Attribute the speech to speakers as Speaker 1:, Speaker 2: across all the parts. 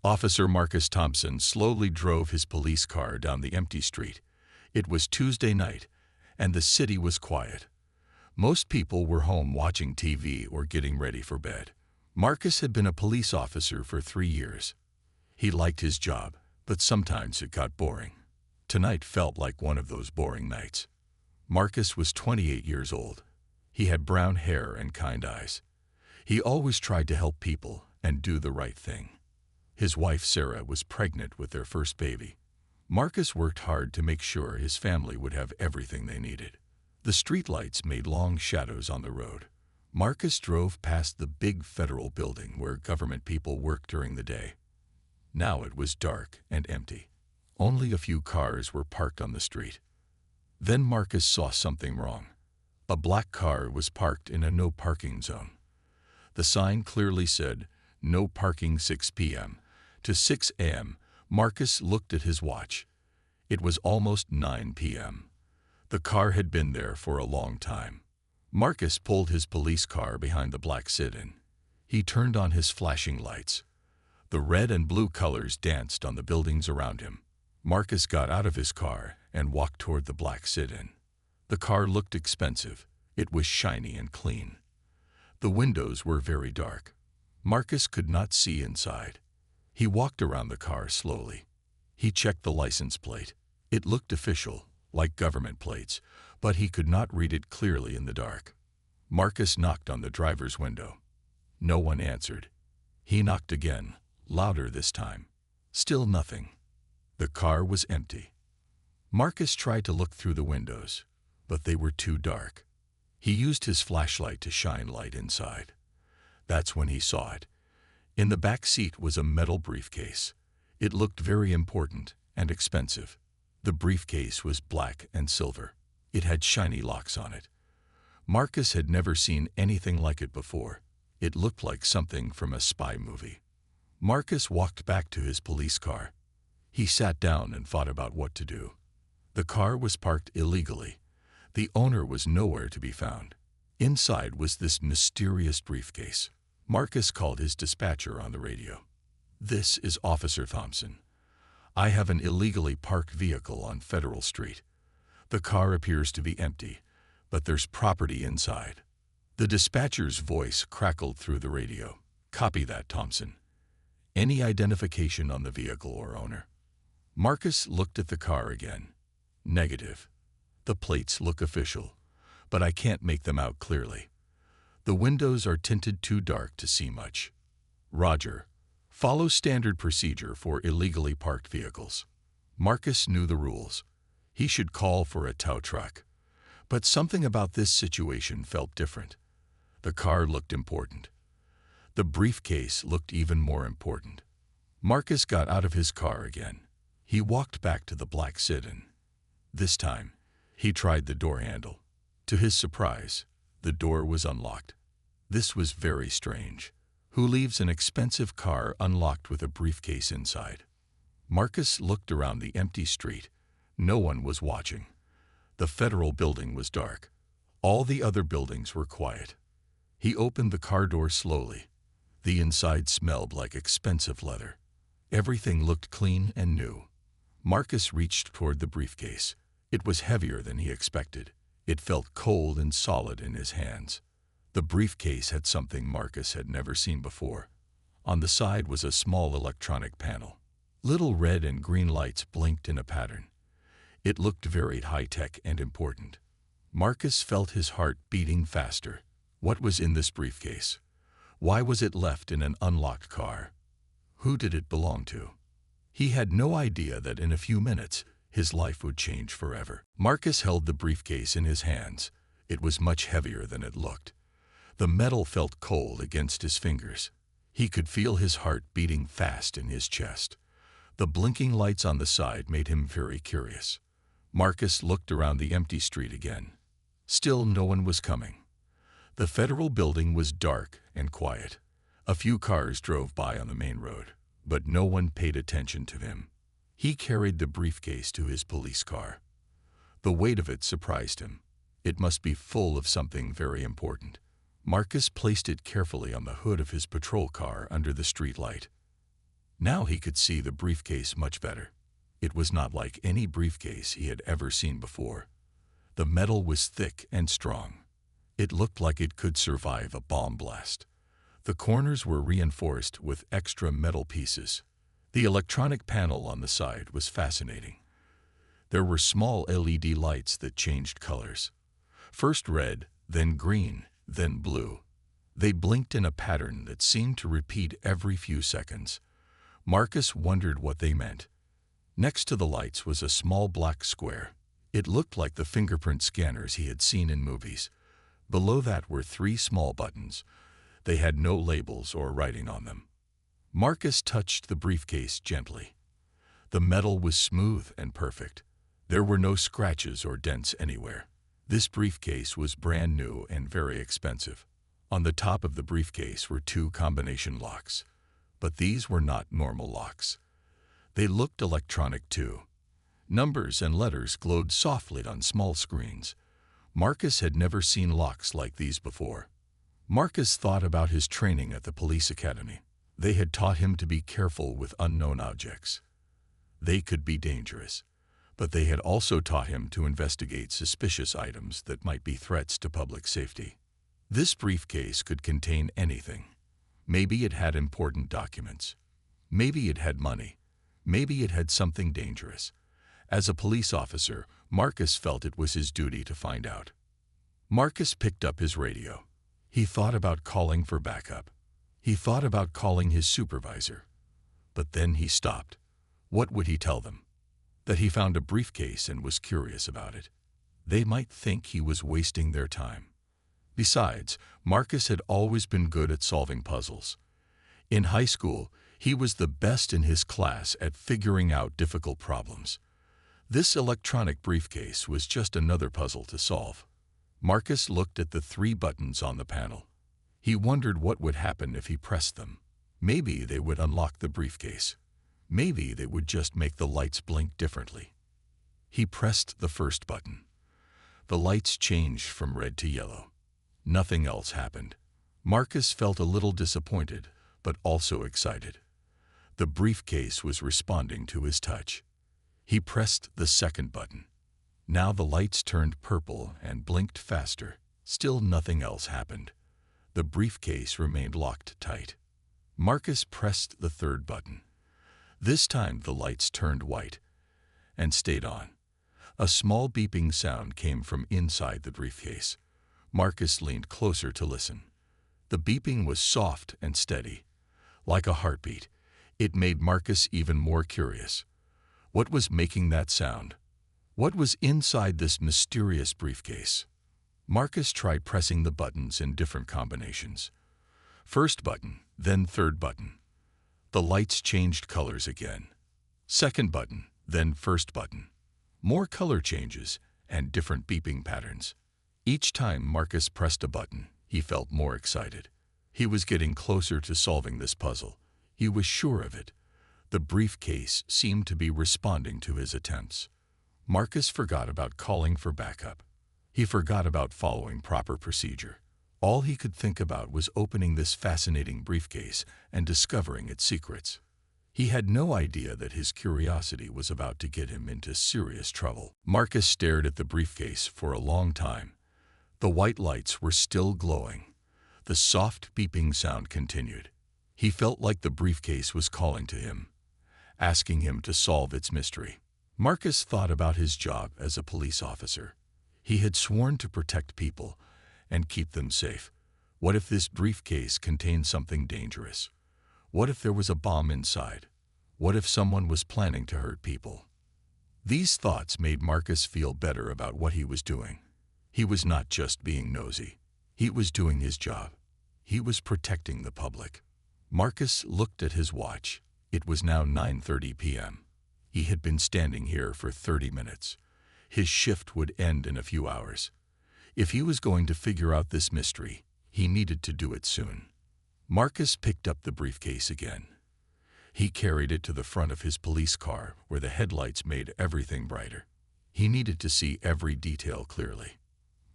Speaker 1: Officer Marcus Thompson slowly drove his police car down the empty street. It was Tuesday night, and the city was quiet. Most people were home watching TV or getting ready for bed. Marcus had been a police officer for 3 years. He liked his job, but sometimes it got boring. Tonight felt like one of those boring nights. Marcus was 28 years old. He had brown hair and kind eyes. He always tried to help people and do the right thing. His wife Sarah was pregnant with their first baby. Marcus worked hard to make sure his family would have everything they needed. The streetlights made long shadows on the road. Marcus drove past the big federal building where government people worked during the day. Now it was dark and empty. Only a few cars were parked on the street. Then Marcus saw something wrong. A black car was parked in a no parking zone. The sign clearly said, "No parking 6 p.m. to 6 a.m. Marcus looked at his watch. It was almost 9 p.m. The car had been there for a long time. Marcus pulled his police car behind the black sit-in. He turned on his flashing lights. The red and blue colors danced on the buildings around him. Marcus got out of his car and walked toward the black sit-in. The car looked expensive. It was shiny and clean. The windows were very dark. Marcus could not see inside. He walked around the car slowly. He checked the license plate. It looked official, like government plates, but he could not read it clearly in the dark. Marcus knocked on the driver's window. No one answered. He knocked again, louder this time. Still nothing. The car was empty. Marcus tried to look through the windows, but they were too dark. He used his flashlight to shine light inside. That's when he saw it. In the back seat was a metal briefcase. It looked very important and expensive. The briefcase was black and silver. It had shiny locks on it. Marcus had never seen anything like it before. It looked like something from a spy movie. Marcus walked back to his police car. He sat down and thought about what to do. The car was parked illegally. The owner was nowhere to be found. Inside was this mysterious briefcase. Marcus called his dispatcher on the radio. "This is Officer Thompson. I have an illegally parked vehicle on Federal Street. The car appears to be empty, but there's property inside." The dispatcher's voice crackled through the radio. "Copy that, Thompson. Any identification on the vehicle or owner?" Marcus looked at the car again. "Negative. The plates look official, but I can't make them out clearly. The windows are tinted too dark to see much." "Roger. Follow standard procedure for illegally parked vehicles." Marcus knew the rules. He should call for a tow truck. But something about this situation felt different. The car looked important. The briefcase looked even more important. Marcus got out of his car again. He walked back to the black sit-in. This time, he tried the door handle. To his surprise, the door was unlocked. This was very strange. Who leaves an expensive car unlocked with a briefcase inside? Marcus looked around the empty street. No one was watching. The federal building was dark. All the other buildings were quiet. He opened the car door slowly. The inside smelled like expensive leather. Everything looked clean and new. Marcus reached toward the briefcase. It was heavier than he expected. It felt cold and solid in his hands. The briefcase had something Marcus had never seen before. On the side was a small electronic panel. Little red and green lights blinked in a pattern. It looked very high-tech and important. Marcus felt his heart beating faster. What was in this briefcase? Why was it left in an unlocked car? Who did it belong to? He had no idea that in a few minutes, his life would change forever. Marcus held the briefcase in his hands. It was much heavier than it looked. The metal felt cold against his fingers. He could feel his heart beating fast in his chest. The blinking lights on the side made him very curious. Marcus looked around the empty street again. Still no one was coming. The federal building was dark and quiet. A few cars drove by on the main road, but no one paid attention to him. He carried the briefcase to his police car. The weight of it surprised him. It must be full of something very important. Marcus placed it carefully on the hood of his patrol car under the street light. Now he could see the briefcase much better. It was not like any briefcase he had ever seen before. The metal was thick and strong. It looked like it could survive a bomb blast. The corners were reinforced with extra metal pieces. The electronic panel on the side was fascinating. There were small LED lights that changed colors. First red, then green, then blue. They blinked in a pattern that seemed to repeat every few seconds. Marcus wondered what they meant. Next to the lights was a small black square. It looked like the fingerprint scanners he had seen in movies. Below that were 3 small buttons. They had no labels or writing on them. Marcus touched the briefcase gently. The metal was smooth and perfect. There were no scratches or dents anywhere. This briefcase was brand new and very expensive. On the top of the briefcase were 2 combination locks. But these were not normal locks. They looked electronic too. Numbers and letters glowed softly on small screens. Marcus had never seen locks like these before. Marcus thought about his training at the police academy. They had taught him to be careful with unknown objects. They could be dangerous, but they had also taught him to investigate suspicious items that might be threats to public safety. This briefcase could contain anything. Maybe it had important documents. Maybe it had money. Maybe it had something dangerous. As a police officer, Marcus felt it was his duty to find out. Marcus picked up his radio. He thought about calling for backup. He thought about calling his supervisor. But then he stopped. What would he tell them? That he found a briefcase and was curious about it. They might think he was wasting their time. Besides, Marcus had always been good at solving puzzles. In high school, he was the best in his class at figuring out difficult problems. This electronic briefcase was just another puzzle to solve. Marcus looked at the 3 buttons on the panel. He wondered what would happen if he pressed them. Maybe they would unlock the briefcase. Maybe they would just make the lights blink differently. He pressed the first button. The lights changed from red to yellow. Nothing else happened. Marcus felt a little disappointed, but also excited. The briefcase was responding to his touch. He pressed the second button. Now the lights turned purple and blinked faster. Still nothing else happened. The briefcase remained locked tight. Marcus pressed the third button. This time the lights turned white and stayed on. A small beeping sound came from inside the briefcase. Marcus leaned closer to listen. The beeping was soft and steady, like a heartbeat. It made Marcus even more curious. What was making that sound? What was inside this mysterious briefcase? Marcus tried pressing the buttons in different combinations. First button, then third button. The lights changed colors again. Second button, then first button. More color changes and different beeping patterns. Each time Marcus pressed a button, he felt more excited. He was getting closer to solving this puzzle. He was sure of it. The briefcase seemed to be responding to his attempts. Marcus forgot about calling for backup. He forgot about following proper procedure. All he could think about was opening this fascinating briefcase and discovering its secrets. He had no idea that his curiosity was about to get him into serious trouble. Marcus stared at the briefcase for a long time. The white lights were still glowing. The soft beeping sound continued. He felt like the briefcase was calling to him, asking him to solve its mystery. Marcus thought about his job as a police officer. He had sworn to protect people and keep them safe. What if this briefcase contained something dangerous? What if there was a bomb inside? What if someone was planning to hurt people? These thoughts made Marcus feel better about what he was doing. He was not just being nosy. He was doing his job. He was protecting the public. Marcus looked at his watch. It was now 9:30 p.m. He had been standing here for 30 minutes. His shift would end in a few hours. If he was going to figure out this mystery, he needed to do it soon. Marcus picked up the briefcase again. He carried it to the front of his police car, where the headlights made everything brighter. He needed to see every detail clearly.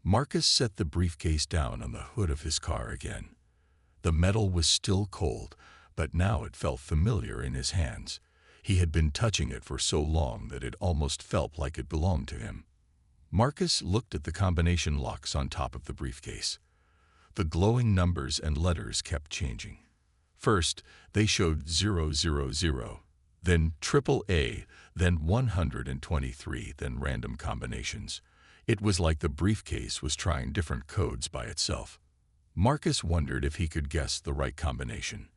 Speaker 1: Marcus set the briefcase down on the hood of his car again. The metal was still cold, but now it felt familiar in his hands. He had been touching it for so long that it almost felt like it belonged to him. Marcus looked at the combination locks on top of the briefcase. The glowing numbers and letters kept changing. First, they showed 000, then AAA, then 123, then random combinations. It was like the briefcase was trying different codes by itself. Marcus wondered if he could guess the right combination.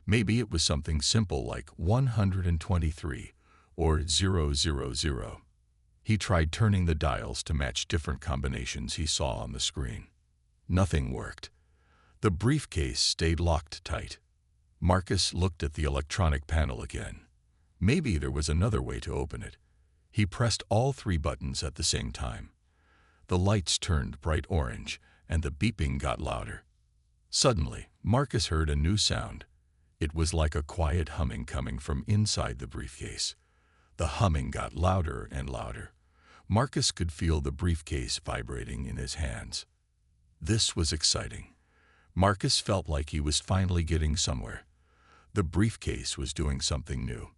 Speaker 1: Maybe it was something simple like 123 or 000. He tried turning the dials to match different combinations he saw on the screen. Nothing worked. The briefcase stayed locked tight. Marcus looked at the electronic panel again. Maybe there was another way to open it. He pressed all 3 buttons at the same time. The lights turned bright orange, and the beeping got louder. Suddenly, Marcus heard a new sound. It was like a quiet humming coming from inside the briefcase. The humming got louder and louder. Marcus could feel the briefcase vibrating in his hands. This was exciting. Marcus felt like he was finally getting somewhere. The briefcase was doing something new.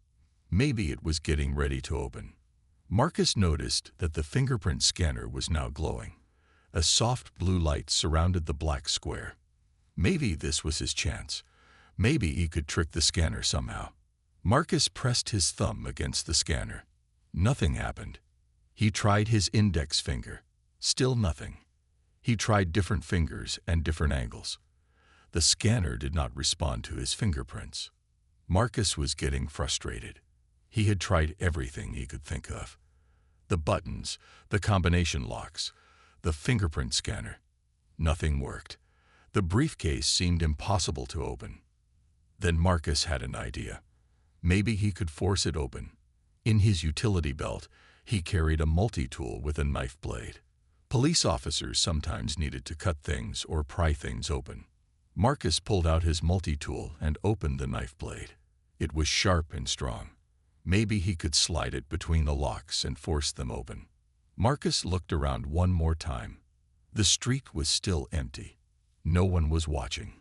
Speaker 1: Maybe it was getting ready to open. Marcus noticed that the fingerprint scanner was now glowing. A soft blue light surrounded the black square. Maybe this was his chance. Maybe he could trick the scanner somehow. Marcus pressed his thumb against the scanner. Nothing happened. He tried his index finger. Still nothing. He tried different fingers and different angles. The scanner did not respond to his fingerprints. Marcus was getting frustrated. He had tried everything he could think of. The buttons, the combination locks, the fingerprint scanner. Nothing worked. The briefcase seemed impossible to open. Then Marcus had an idea. Maybe he could force it open. In his utility belt, he carried a multi-tool with a knife blade. Police officers sometimes needed to cut things or pry things open. Marcus pulled out his multi-tool and opened the knife blade. It was sharp and strong. Maybe he could slide it between the locks and force them open. Marcus looked around one more time. The street was still empty. No one was watching.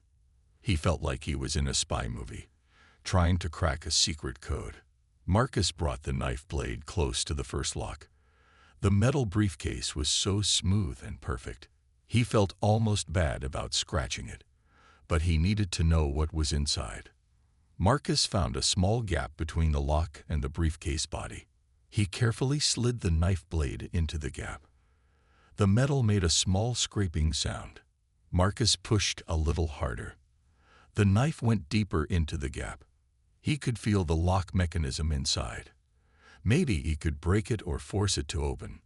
Speaker 1: He felt like he was in a spy movie, trying to crack a secret code. Marcus brought the knife blade close to the first lock. The metal briefcase was so smooth and perfect. He felt almost bad about scratching it, but he needed to know what was inside. Marcus found a small gap between the lock and the briefcase body. He carefully slid the knife blade into the gap. The metal made a small scraping sound. Marcus pushed a little harder. The knife went deeper into the gap. He could feel the lock mechanism inside. Maybe he could break it or force it to open.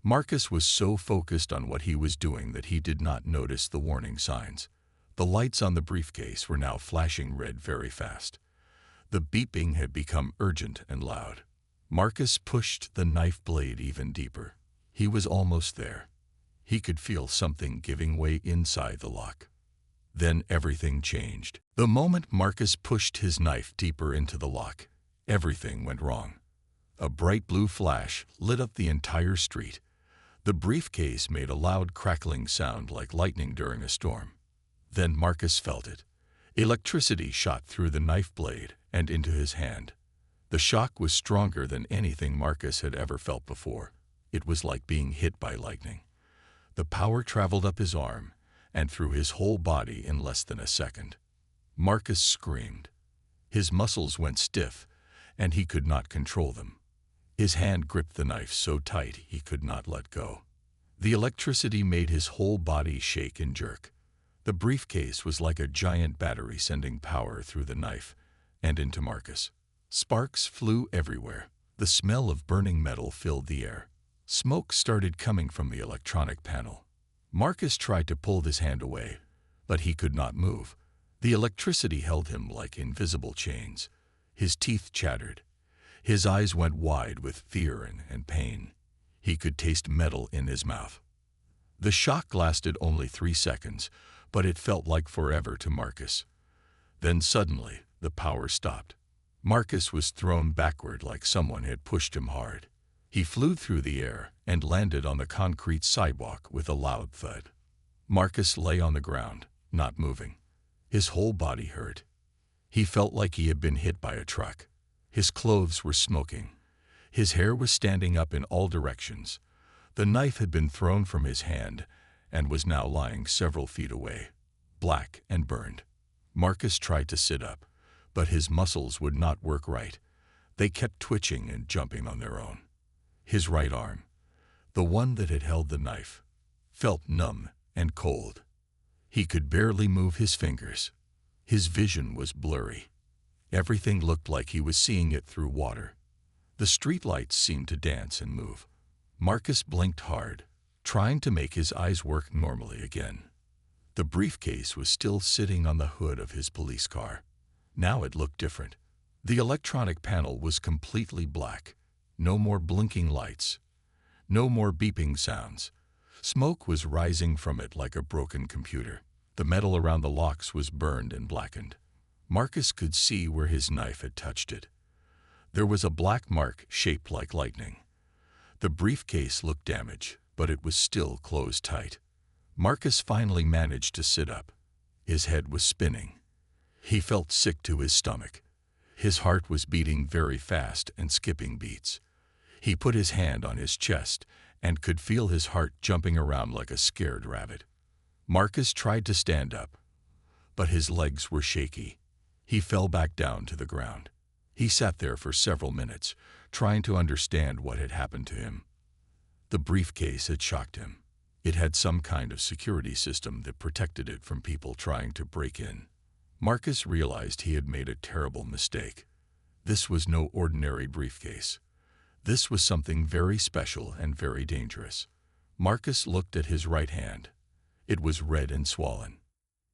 Speaker 1: Marcus was so focused on what he was doing that he did not notice the warning signs. The lights on the briefcase were now flashing red very fast. The beeping had become urgent and loud. Marcus pushed the knife blade even deeper. He was almost there. He could feel something giving way inside the lock. Then everything changed. The moment Marcus pushed his knife deeper into the lock, everything went wrong. A bright blue flash lit up the entire street. The briefcase made a loud crackling sound like lightning during a storm. Then Marcus felt it. Electricity shot through the knife blade and into his hand. The shock was stronger than anything Marcus had ever felt before. It was like being hit by lightning. The power traveled up his arm and through his whole body in less than a second. Marcus screamed. His muscles went stiff, and he could not control them. His hand gripped the knife so tight he could not let go. The electricity made his whole body shake and jerk. The briefcase was like a giant battery sending power through the knife and into Marcus. Sparks flew everywhere. The smell of burning metal filled the air. Smoke started coming from the electronic panel. Marcus tried to pull his hand away, but he could not move. The electricity held him like invisible chains. His teeth chattered. His eyes went wide with fear and pain. He could taste metal in his mouth. The shock lasted only 3 seconds, but it felt like forever to Marcus. Then suddenly, the power stopped. Marcus was thrown backward like someone had pushed him hard. He flew through the air and landed on the concrete sidewalk with a loud thud. Marcus lay on the ground, not moving. His whole body hurt. He felt like he had been hit by a truck. His clothes were smoking. His hair was standing up in all directions. The knife had been thrown from his hand and was now lying several feet away, black and burned. Marcus tried to sit up, but his muscles would not work right. They kept twitching and jumping on their own. His right arm, the one that had held the knife, felt numb and cold. He could barely move his fingers. His vision was blurry. Everything looked like he was seeing it through water. The streetlights seemed to dance and move. Marcus blinked hard, trying to make his eyes work normally again. The briefcase was still sitting on the hood of his police car. Now it looked different. The electronic panel was completely black. No more blinking lights. No more beeping sounds. Smoke was rising from it like a broken computer. The metal around the locks was burned and blackened. Marcus could see where his knife had touched it. There was a black mark shaped like lightning. The briefcase looked damaged, but it was still closed tight. Marcus finally managed to sit up. His head was spinning. He felt sick to his stomach. His heart was beating very fast and skipping beats. He put his hand on his chest and could feel his heart jumping around like a scared rabbit. Marcus tried to stand up, but his legs were shaky. He fell back down to the ground. He sat there for several minutes, trying to understand what had happened to him. The briefcase had shocked him. It had some kind of security system that protected it from people trying to break in. Marcus realized he had made a terrible mistake. This was no ordinary briefcase. This was something very special and very dangerous. Marcus looked at his right hand. It was red and swollen.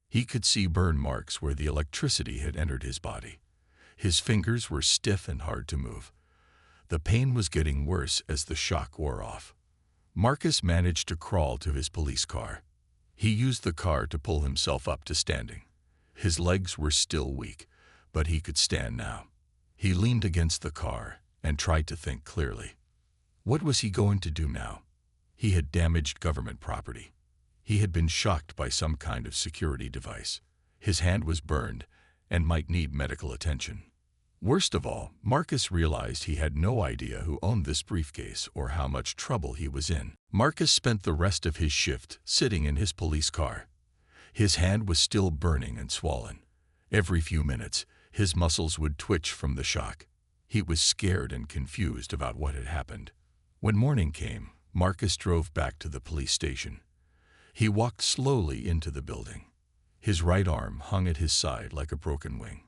Speaker 1: He could see burn marks where the electricity had entered his body. His fingers were stiff and hard to move. The pain was getting worse as the shock wore off. Marcus managed to crawl to his police car. He used the car to pull himself up to standing. His legs were still weak, but he could stand now. He leaned against the car and tried to think clearly. What was he going to do now? He had damaged government property. He had been shocked by some kind of security device. His hand was burned and might need medical attention. Worst of all, Marcus realized he had no idea who owned this briefcase or how much trouble he was in. Marcus spent the rest of his shift sitting in his police car. His hand was still burning and swollen. Every few minutes, his muscles would twitch from the shock. He was scared and confused about what had happened. When morning came, Marcus drove back to the police station. He walked slowly into the building. His right arm hung at his side like a broken wing.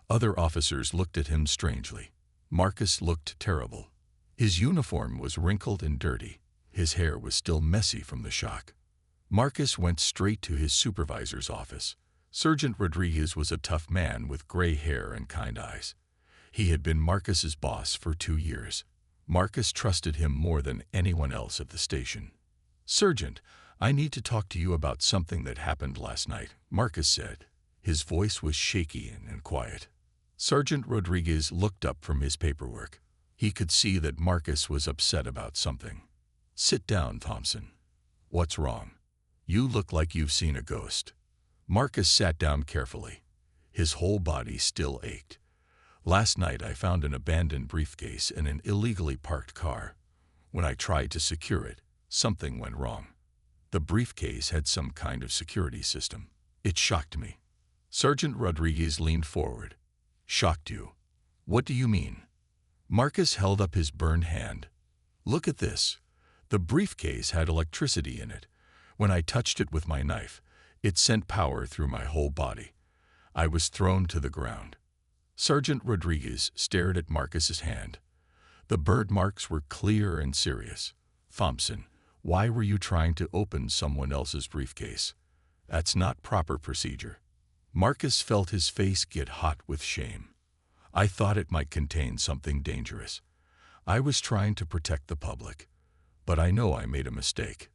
Speaker 1: Other officers looked at him strangely. Marcus looked terrible. His uniform was wrinkled and dirty. His hair was still messy from the shock. Marcus went straight to his supervisor's office. Sergeant Rodriguez was a tough man with gray hair and kind eyes. He had been Marcus's boss for 2 years. Marcus trusted him more than anyone else at the station. "Sergeant, I need to talk to you about something that happened last night," Marcus said. His voice was shaky and quiet. Sergeant Rodriguez looked up from his paperwork. He could see that Marcus was upset about something. "Sit down, Thompson. What's wrong? You look like you've seen a ghost." Marcus sat down carefully. His whole body still ached. "Last night I found an abandoned briefcase in an illegally parked car. When I tried to secure it, something went wrong. The briefcase had some kind of security system. It shocked me." Sergeant Rodriguez leaned forward. "Shocked you? What do you mean?" Marcus held up his burned hand. "Look at this. The briefcase had electricity in it. When I touched it with my knife, it sent power through my whole body. I was thrown to the ground." Sergeant Rodriguez stared at Marcus's hand. The burn marks were clear and serious. "Thompson, why were you trying to open someone else's briefcase? That's not proper procedure." Marcus felt his face get hot with shame. "I thought it might contain something dangerous. I was trying to protect the public, but I know I made a mistake."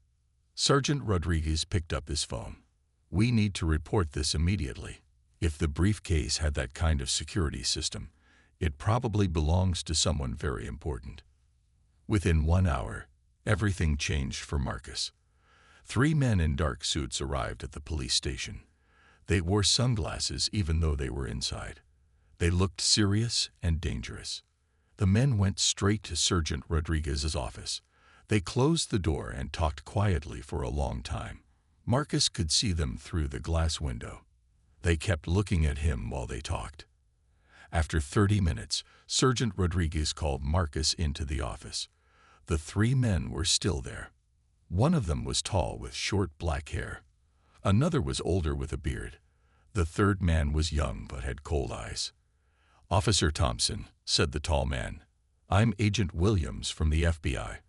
Speaker 1: Sergeant Rodriguez picked up his phone. "We need to report this immediately. If the briefcase had that kind of security system, it probably belongs to someone very important." Within 1 hour, everything changed for Marcus. 3 men in dark suits arrived at the police station. They wore sunglasses even though they were inside. They looked serious and dangerous. The men went straight to Sergeant Rodriguez's office. They closed the door and talked quietly for a long time. Marcus could see them through the glass window. They kept looking at him while they talked. After 30 minutes, Sergeant Rodriguez called Marcus into the office. The three men were still there. One of them was tall with short black hair. Another was older with a beard. The third man was young but had cold eyes. "Officer Thompson," said the tall man, "I'm Agent Williams from the FBI.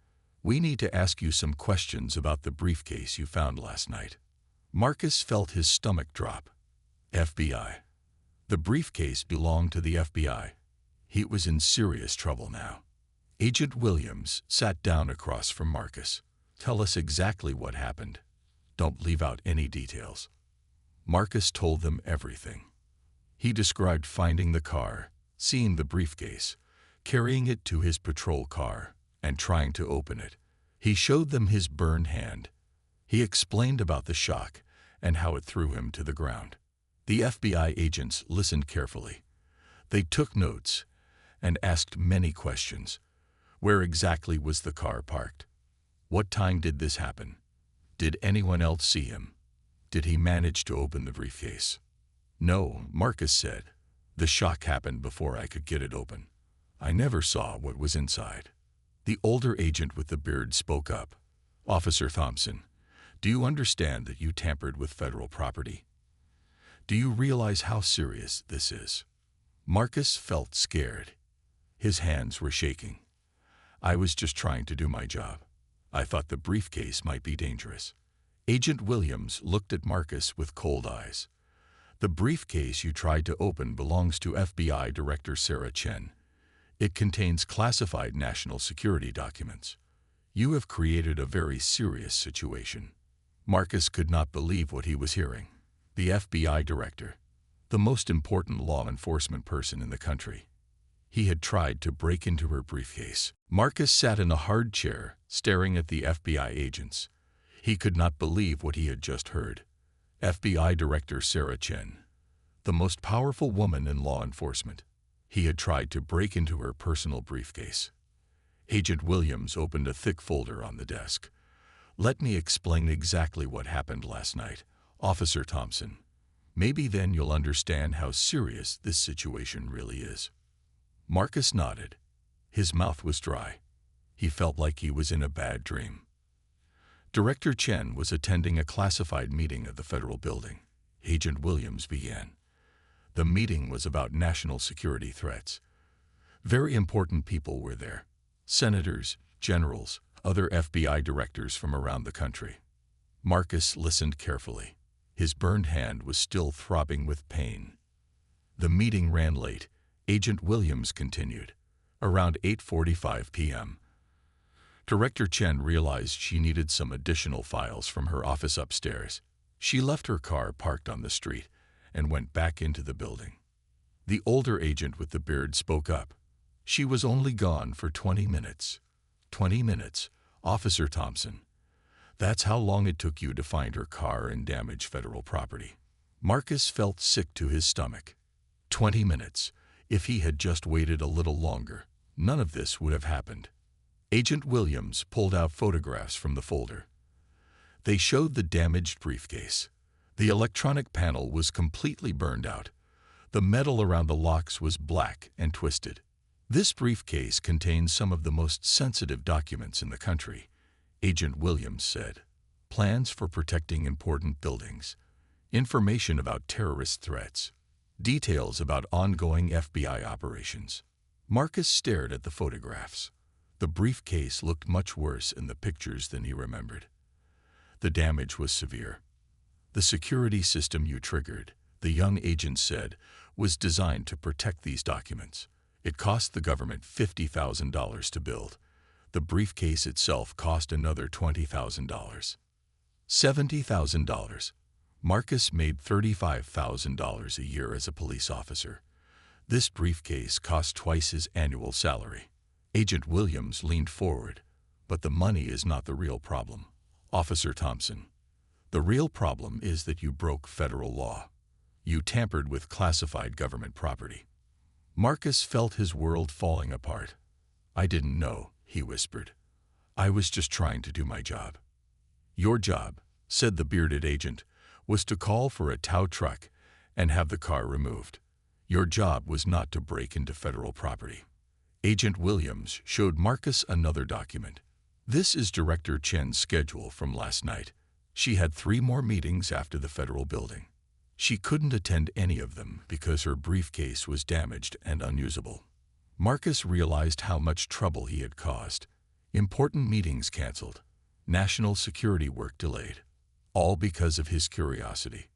Speaker 1: We need to ask you some questions about the briefcase you found last night." Marcus felt his stomach drop. FBI. The briefcase belonged to the FBI. He was in serious trouble now. Agent Williams sat down across from Marcus. "Tell us exactly what happened. Don't leave out any details." Marcus told them everything. He described finding the car, seeing the briefcase, carrying it to his patrol car, and trying to open it. He showed them his burned hand. He explained about the shock and how it threw him to the ground. The FBI agents listened carefully. They took notes and asked many questions. Where exactly was the car parked? What time did this happen? Did anyone else see him? Did he manage to open the briefcase? "No," Marcus said. "The shock happened before I could get it open. I never saw what was inside." The older agent with the beard spoke up. "Officer Thompson, do you understand that you tampered with federal property? Do you realize how serious this is?" Marcus felt scared. His hands were shaking. "I was just trying to do my job. I thought the briefcase might be dangerous." Agent Williams looked at Marcus with cold eyes. "The briefcase you tried to open belongs to FBI Director Sarah Chen. It contains classified national security documents. You have created a very serious situation." Marcus could not believe what he was hearing. The FBI director, the most important law enforcement person in the country. He had tried to break into her briefcase. Marcus sat in a hard chair, staring at the FBI agents. He could not believe what he had just heard. FBI Director Sarah Chen, the most powerful woman in law enforcement. He had tried to break into her personal briefcase. Agent Williams opened a thick folder on the desk. "Let me explain exactly what happened last night, Officer Thompson. Maybe then you'll understand how serious this situation really is." Marcus nodded. His mouth was dry. He felt like he was in a bad dream. Director Chen was attending a classified meeting at the federal building. Agent Williams began. The meeting was about national security threats. Very important people were there. Senators, generals, other FBI directors from around the country. Marcus listened carefully. His burned hand was still throbbing with pain. The meeting ran late. Agent Williams continued. Around 8:45 p.m., Director Chen realized she needed some additional files from her office upstairs. She left her car parked on the street and went back into the building. The older agent with the beard spoke up. "She was only gone for 20 minutes. 20 minutes, Officer Thompson. That's how long it took you to find her car and damage federal property." Marcus felt sick to his stomach. 20 minutes. If he had just waited a little longer, none of this would have happened. Agent Williams pulled out photographs from the folder. They showed the damaged briefcase. The electronic panel was completely burned out. The metal around the locks was black and twisted. "This briefcase contains some of the most sensitive documents in the country," Agent Williams said. "Plans for protecting important buildings, information about terrorist threats, details about ongoing FBI operations." Marcus stared at the photographs. The briefcase looked much worse in the pictures than he remembered. The damage was severe. "The security system you triggered," the young agent said, "was designed to protect these documents. It cost the government $50,000 to build. The briefcase itself cost another $20,000. $70,000. Marcus made $35,000 a year as a police officer. This briefcase cost twice his annual salary. Agent Williams leaned forward. "But the money is not the real problem, Officer Thompson. The real problem is that you broke federal law. You tampered with classified government property. Marcus felt his world falling apart. I didn't know, he whispered. I was just trying to do my job. Your job, said the bearded agent, was to call for a tow truck and have the car removed. Your job was not to break into federal property. Agent Williams showed Marcus another document. This is Director Chen's schedule from last night. She had 3 more meetings after the federal building. She couldn't attend any of them because her briefcase was damaged and unusable. Marcus realized how much trouble he had caused. Important meetings canceled. National security work delayed. All because of his curiosity.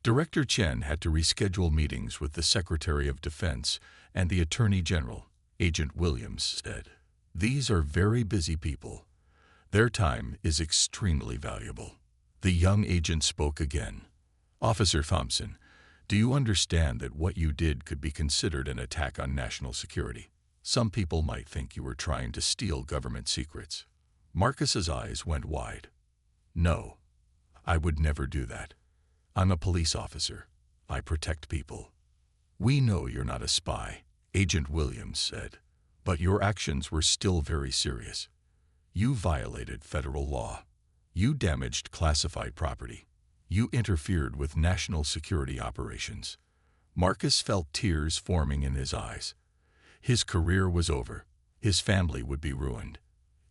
Speaker 1: Director Chen had to reschedule meetings with the Secretary of Defense and the Attorney General, Agent Williams said. These are very busy people. Their time is extremely valuable. The young agent spoke again. Officer Thompson, do you understand that what you did could be considered an attack on national security? Some people might think you were trying to steal government secrets. Marcus's eyes went wide. No, I would never do that. I'm a police officer. I protect people. We know you're not a spy, Agent Williams said, but your actions were still very serious. You violated federal law. You damaged classified property. You interfered with national security operations. Marcus felt tears forming in his eyes. His career was over. His family would be ruined.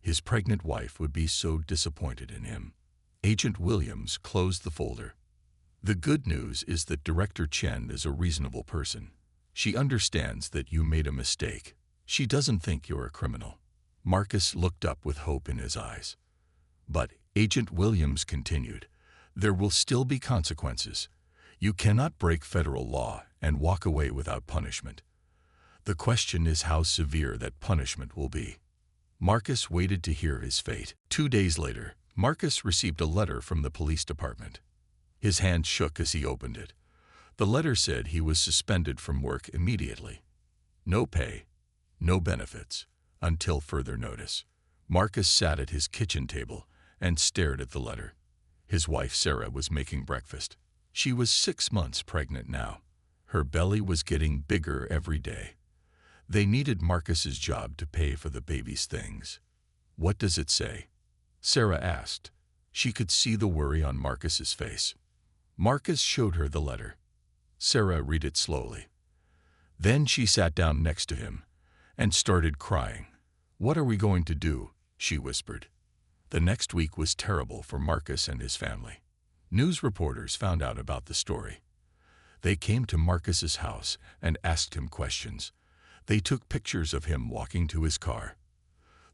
Speaker 1: His pregnant wife would be so disappointed in him. Agent Williams closed the folder. The good news is that Director Chen is a reasonable person. She understands that you made a mistake. She doesn't think you're a criminal. Marcus looked up with hope in his eyes. But, Agent Williams continued, there will still be consequences. You cannot break federal law and walk away without punishment. The question is how severe that punishment will be. Marcus waited to hear his fate. 2 days later, Marcus received a letter from the police department. His hand shook as he opened it. The letter said he was suspended from work immediately. No pay, no benefits, until further notice. Marcus sat at his kitchen table and stared at the letter. His wife Sarah was making breakfast. She was 6 months pregnant now. Her belly was getting bigger every day. They needed Marcus's job to pay for the baby's things. What does it say? Sarah asked. She could see the worry on Marcus's face. Marcus showed her the letter. Sarah read it slowly. Then she sat down next to him and started crying. What are we going to do? She whispered. The next week was terrible for Marcus and his family. News reporters found out about the story. They came to Marcus's house and asked him questions. They took pictures of him walking to his car.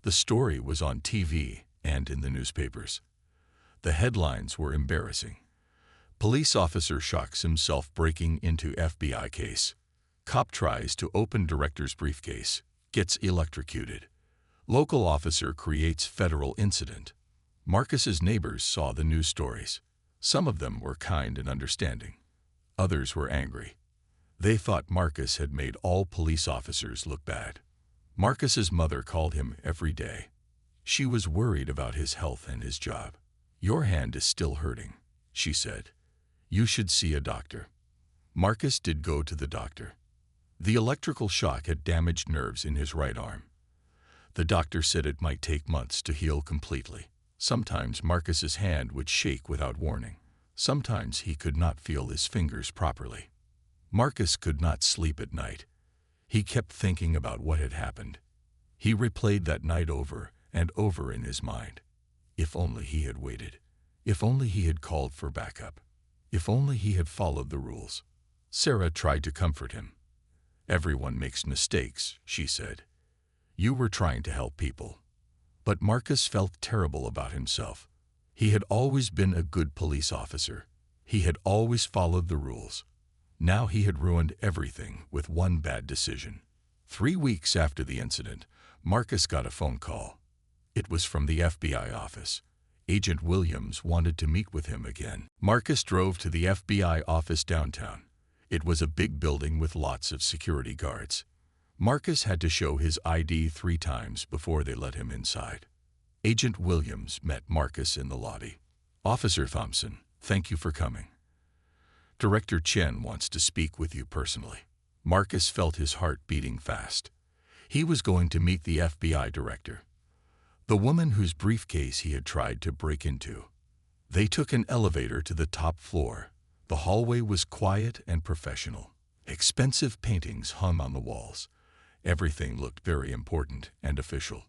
Speaker 1: The story was on TV and in the newspapers. The headlines were embarrassing. Police officer shocks himself breaking into FBI case. Cop tries to open director's briefcase, gets electrocuted. Local officer creates federal incident. Marcus's neighbors saw the news stories. Some of them were kind and understanding. Others were angry. They thought Marcus had made all police officers look bad. Marcus's mother called him every day. She was worried about his health and his job. Your hand is still hurting, she said. You should see a doctor. Marcus did go to the doctor. The electrical shock had damaged nerves in his right arm. The doctor said it might take months to heal completely. Sometimes Marcus's hand would shake without warning. Sometimes he could not feel his fingers properly. Marcus could not sleep at night. He kept thinking about what had happened. He replayed that night over and over in his mind. If only he had waited. If only he had called for backup. If only he had followed the rules. Sarah tried to comfort him. Everyone makes mistakes, she said. You were trying to help people. But Marcus felt terrible about himself. He had always been a good police officer. He had always followed the rules. Now he had ruined everything with one bad decision. 3 weeks after the incident, Marcus got a phone call. It was from the FBI office. Agent Williams wanted to meet with him again. Marcus drove to the FBI office downtown. It was a big building with lots of security guards. Marcus had to show his ID 3 times before they let him inside. Agent Williams met Marcus in the lobby. Officer Thompson, thank you for coming. Director Chen wants to speak with you personally. Marcus felt his heart beating fast. He was going to meet the FBI director, the woman whose briefcase he had tried to break into. They took an elevator to the top floor. The hallway was quiet and professional. Expensive paintings hung on the walls. Everything looked very important and official.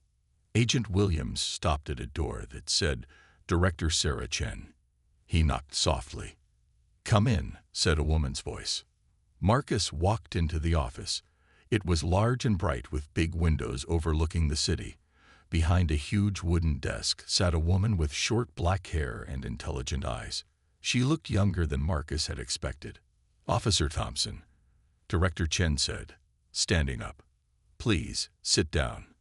Speaker 1: Agent Williams stopped at a door that said, "Director Sarah Chen." He knocked softly. "Come in," said a woman's voice. Marcus walked into the office. It was large and bright with big windows overlooking the city. Behind a huge wooden desk sat a woman with short black hair and intelligent eyes. She looked younger than Marcus had expected. "Officer Thompson," Director Chen said, standing up. "Please, sit down."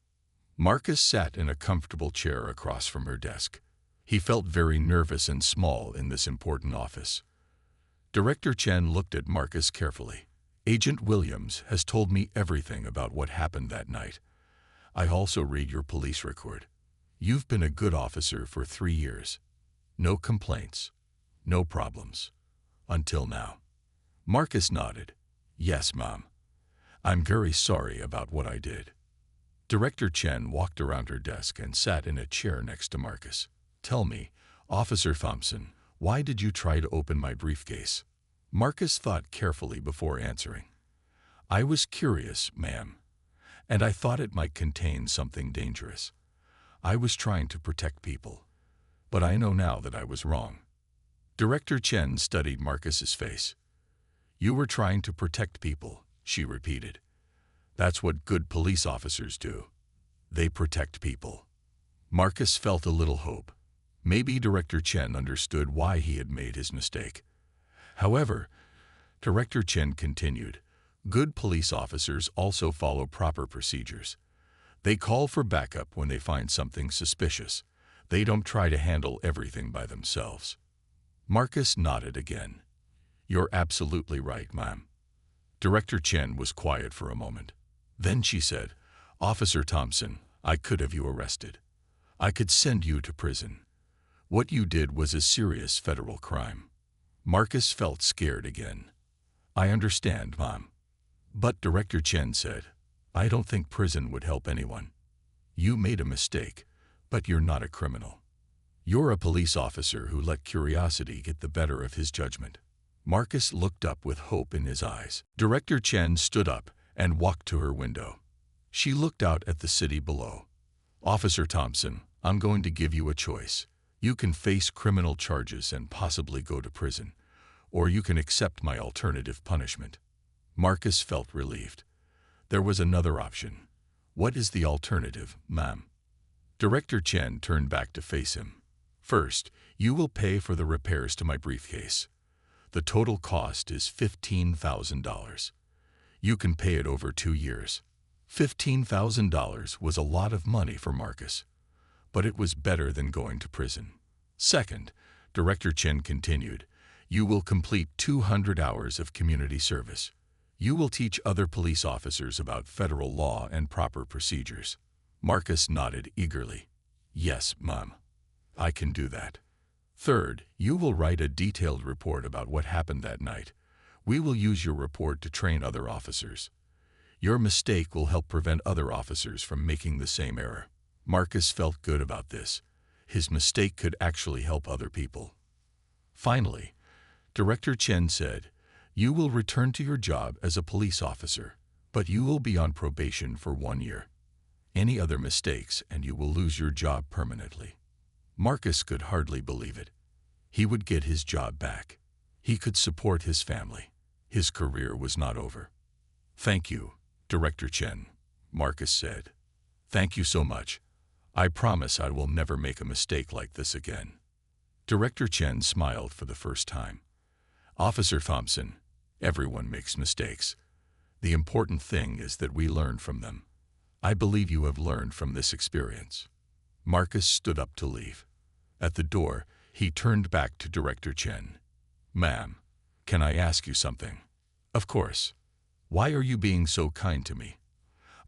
Speaker 1: Marcus sat in a comfortable chair across from her desk. He felt very nervous and small in this important office. Director Chen looked at Marcus carefully. "Agent Williams has told me everything about what happened that night. I also read your police record. You've been a good officer for 3 years. No complaints, no problems. Until now." Marcus nodded. "Yes, Mom. I'm very sorry about what I did." Director Chen walked around her desk and sat in a chair next to Marcus. "Tell me, Officer Thompson, why did you try to open my briefcase?" Marcus thought carefully before answering. "I was curious, ma'am, and I thought it might contain something dangerous. I was trying to protect people, but I know now that I was wrong." Director Chen studied Marcus's face. "You were trying to protect people," she repeated. "That's what good police officers do. They protect people." Marcus felt a little hope. Maybe Director Chen understood why he had made his mistake. However, Director Chen continued, "Good police officers also follow proper procedures. They call for backup when they find something suspicious. They don't try to handle everything by themselves." Marcus nodded again. "You're absolutely right, ma'am." Director Chen was quiet for a moment. Then she said, "Officer Thompson, I could have you arrested. I could send you to prison. What you did was a serious federal crime." Marcus felt scared again. "I understand, Mom." But Director Chen said, "I don't think prison would help anyone. You made a mistake, but you're not a criminal. You're a police officer who let curiosity get the better of his judgment." Marcus looked up with hope in his eyes. Director Chen stood up and walked to her window. She looked out at the city below. "Officer Thompson, I'm going to give you a choice. You can face criminal charges and possibly go to prison, or you can accept my alternative punishment." Marcus felt relieved. There was another option. "What is the alternative, ma'am?" Director Chen turned back to face him. "First, you will pay for the repairs to my briefcase. The total cost is $15,000. You can pay it over 2 years. $15,000 was a lot of money for Marcus, but it was better than going to prison. Second, Director Chen continued, "You will complete 200 hours of community service. You will teach other police officers about federal law and proper procedures." Marcus nodded eagerly. "Yes, Mom. I can do that." Third, you will write a detailed report about what happened that night. We will use your report to train other officers. Your mistake will help prevent other officers from making the same error. Marcus felt good about this. His mistake could actually help other people. Finally, Director Chen said, "You will return to your job as a police officer, but you will be on probation for 1 year. Any other mistakes and you will lose your job permanently." Marcus could hardly believe it. He would get his job back. He could support his family. His career was not over. "Thank you, Director Chen," Marcus said. "Thank you so much. I promise I will never make a mistake like this again." Director Chen smiled for the first time. "Officer Thompson, everyone makes mistakes. The important thing is that we learn from them. I believe you have learned from this experience." Marcus stood up to leave. At the door, he turned back to Director Chen. "Ma'am, can I ask you something?" "Of course. Why are you being so kind to me?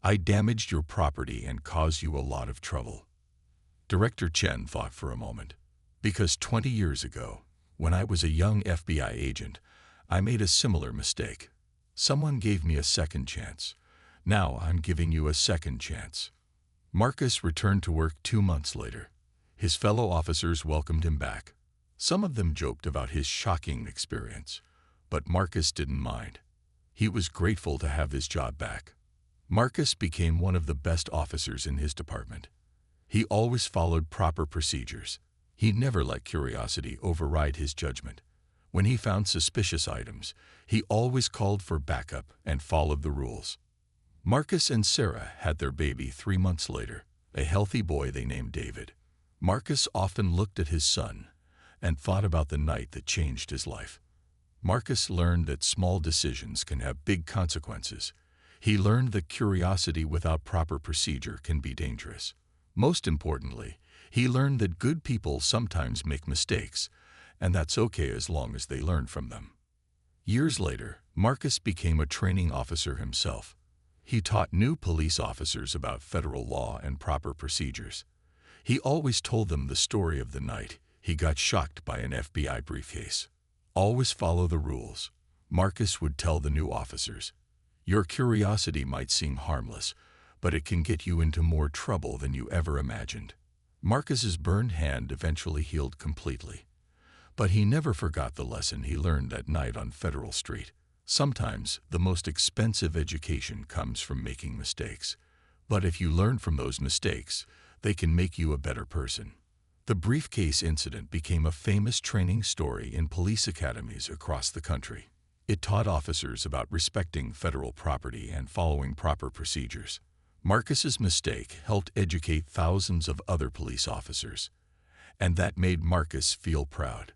Speaker 1: I damaged your property and caused you a lot of trouble." Director Chen thought for a moment. "Because 20 years ago, when I was a young FBI agent, I made a similar mistake. Someone gave me a second chance. Now I'm giving you a second chance. Marcus returned to work 2 months later. His fellow officers welcomed him back. Some of them joked about his shocking experience, but Marcus didn't mind. He was grateful to have his job back. Marcus became one of the best officers in his department. He always followed proper procedures. He never let curiosity override his judgment. When he found suspicious items, he always called for backup and followed the rules. Marcus and Sarah had their baby 3 months later, a healthy boy they named David. Marcus often looked at his son and thought about the night that changed his life. Marcus learned that small decisions can have big consequences. He learned that curiosity without proper procedure can be dangerous. Most importantly, he learned that good people sometimes make mistakes, and that's okay as long as they learn from them. Years later, Marcus became a training officer himself. He taught new police officers about federal law and proper procedures. He always told them the story of the night he got shocked by an FBI briefcase. Always follow the rules. Marcus would tell the new officers, "Your curiosity might seem harmless, but it can get you into more trouble than you ever imagined." Marcus's burned hand eventually healed completely. But he never forgot the lesson he learned that night on Federal Street. Sometimes the most expensive education comes from making mistakes. But if you learn from those mistakes, they can make you a better person. The briefcase incident became a famous training story in police academies across the country. It taught officers about respecting federal property and following proper procedures. Marcus's mistake helped educate thousands of other police officers, and that made Marcus feel proud.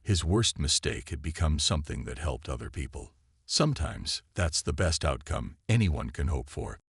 Speaker 1: His worst mistake had become something that helped other people. Sometimes that's the best outcome anyone can hope for.